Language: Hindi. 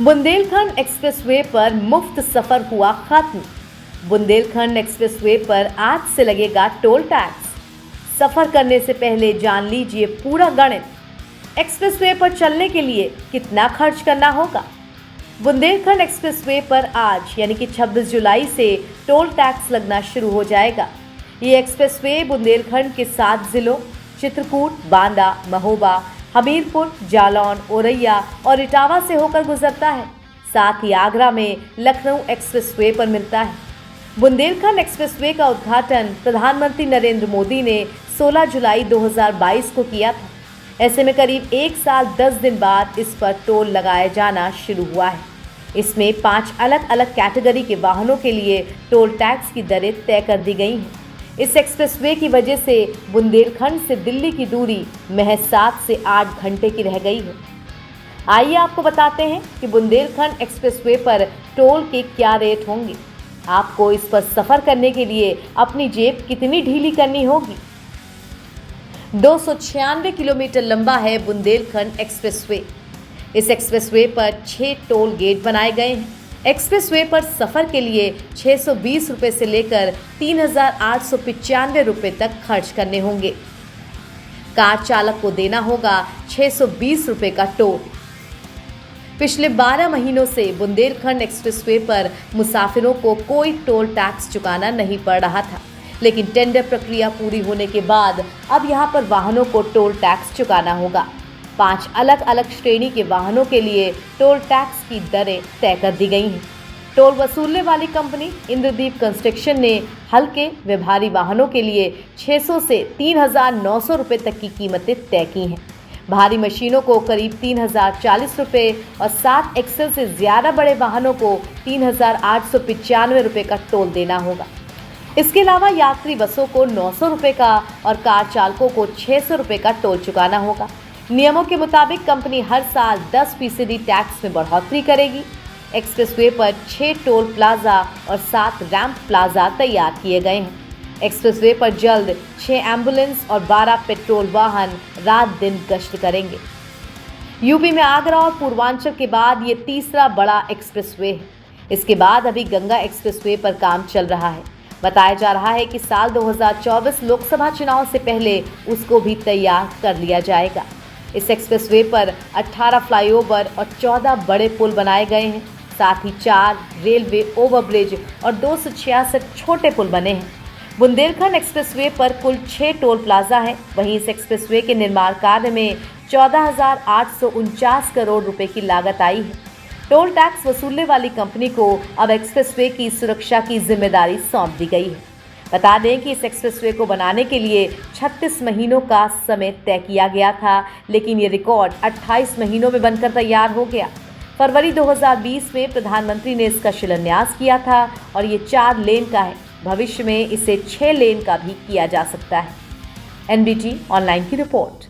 बुंदेलखंड एक्सप्रेसवे पर मुफ्त सफर हुआ खत्म। बुंदेलखंड एक्सप्रेसवे पर आज से लगेगा टोल टैक्स। सफर करने से पहले जान लीजिए पूरा गणित। एक्सप्रेसवे पर चलने के लिए कितना खर्च करना होगा। बुंदेलखंड एक्सप्रेसवे पर आज यानी कि 26 जुलाई से टोल टैक्स लगना शुरू हो जाएगा। ये एक्सप्रेसवे बुंदेलखंड के 7 जिलों चित्रकूट, बांदा, महोबा, हमीरपुर, जालौन, औरैया और इटावा से होकर गुजरता है। साथ ही आगरा में लखनऊ एक्सप्रेसवे पर मिलता है। बुंदेलखंड एक्सप्रेसवे का उद्घाटन प्रधानमंत्री नरेंद्र मोदी ने 16 जुलाई 2022 को किया था। ऐसे में करीब 1 साल 10 दिन बाद इस पर टोल लगाया जाना शुरू हुआ है। इसमें 5 अलग अलग कैटेगरी के वाहनों के लिए टोल टैक्स की दरें तय कर दी गई हैं। इस एक्सप्रेसवे की वजह से बुंदेलखंड से दिल्ली की दूरी महज 7 से 8 घंटे की रह गई है। आइए आपको बताते हैं कि बुंदेलखंड एक्सप्रेसवे पर टोल के क्या रेट होंगे। आपको इस पर सफर करने के लिए अपनी जेब कितनी ढीली करनी होगी। 296 किलोमीटर लंबा है बुंदेलखंड एक्सप्रेसवे। इस एक्सप्रेसवे पर 6 टोल गेट बनाए गए हैं। एक्सप्रेसवे पर सफर के लिए 620 रुपये से लेकर 3,895 रुपये तक खर्च करने होंगे। कार चालक को देना होगा 620 रुपये का टोल। पिछले 12 महीनों से बुंदेलखंड एक्सप्रेसवे पर मुसाफिरों को कोई टोल टैक्स चुकाना नहीं पड़ रहा था, लेकिन टेंडर प्रक्रिया पूरी होने के बाद अब यहां पर वाहनों को टोल टैक्स चुकाना होगा। 5 अलग अलग श्रेणी के वाहनों के लिए टोल टैक्स की दरें तय कर दी गई हैं। टोल वसूलने वाली कंपनी इंद्रदीप कंस्ट्रक्शन ने हल्के व भारी वाहनों के लिए 600 से 3,900 रुपये तक की कीमतें तय की हैं। भारी मशीनों को करीब 3,040 रुपये और 7 एक्सल से ज़्यादा बड़े वाहनों को 3,895 रुपये का टोल देना होगा। इसके अलावा यात्री बसों को 900 रुपये का और कार चालकों को 600 रुपये का टोल चुकाना होगा। नियमों के मुताबिक कंपनी हर साल 10% टैक्स में बढ़ोतरी करेगी। एक्सप्रेसवे पर 6 टोल प्लाजा और 7 रैंप प्लाजा तैयार किए गए हैं। एक्सप्रेसवे पर जल्द 6 एम्बुलेंस और 12 पेट्रोल वाहन रात दिन गश्त करेंगे। यूपी में आगरा और पूर्वांचल के बाद ये तीसरा बड़ा एक्सप्रेसवे है। इसके बाद अभी गंगा एक्सप्रेसवे पर काम चल रहा है। बताया जा रहा है कि साल 2024 लोकसभा चुनाव से पहले उसको भी तैयार कर लिया जाएगा। इस एक्सप्रेसवे पर 18 फ्लाईओवर और 14 बड़े पुल बनाए गए हैं। साथ ही 4 रेलवे ओवरब्रिज और 266 छोटे पुल बने हैं। बुंदेलखंड एक्सप्रेसवे पर कुल 6 टोल प्लाजा हैं। वहीं इस एक्सप्रेसवे के निर्माण कार्य में 14,849 करोड़ रुपए की लागत आई है। टोल टैक्स वसूलने वाली कंपनी को अब एक्सप्रेसवे की सुरक्षा की जिम्मेदारी सौंप दी गई है। बता दें कि इस एक्सप्रेसवे को बनाने के लिए 36 महीनों का समय तय किया गया था, लेकिन ये रिकॉर्ड 28 महीनों में बनकर तैयार हो गया। फरवरी 2020 में प्रधानमंत्री ने इसका शिलान्यास किया था और ये 4 लेन का है। भविष्य में इसे 6 लेन का भी किया जा सकता है। NBT ऑनलाइन की रिपोर्ट।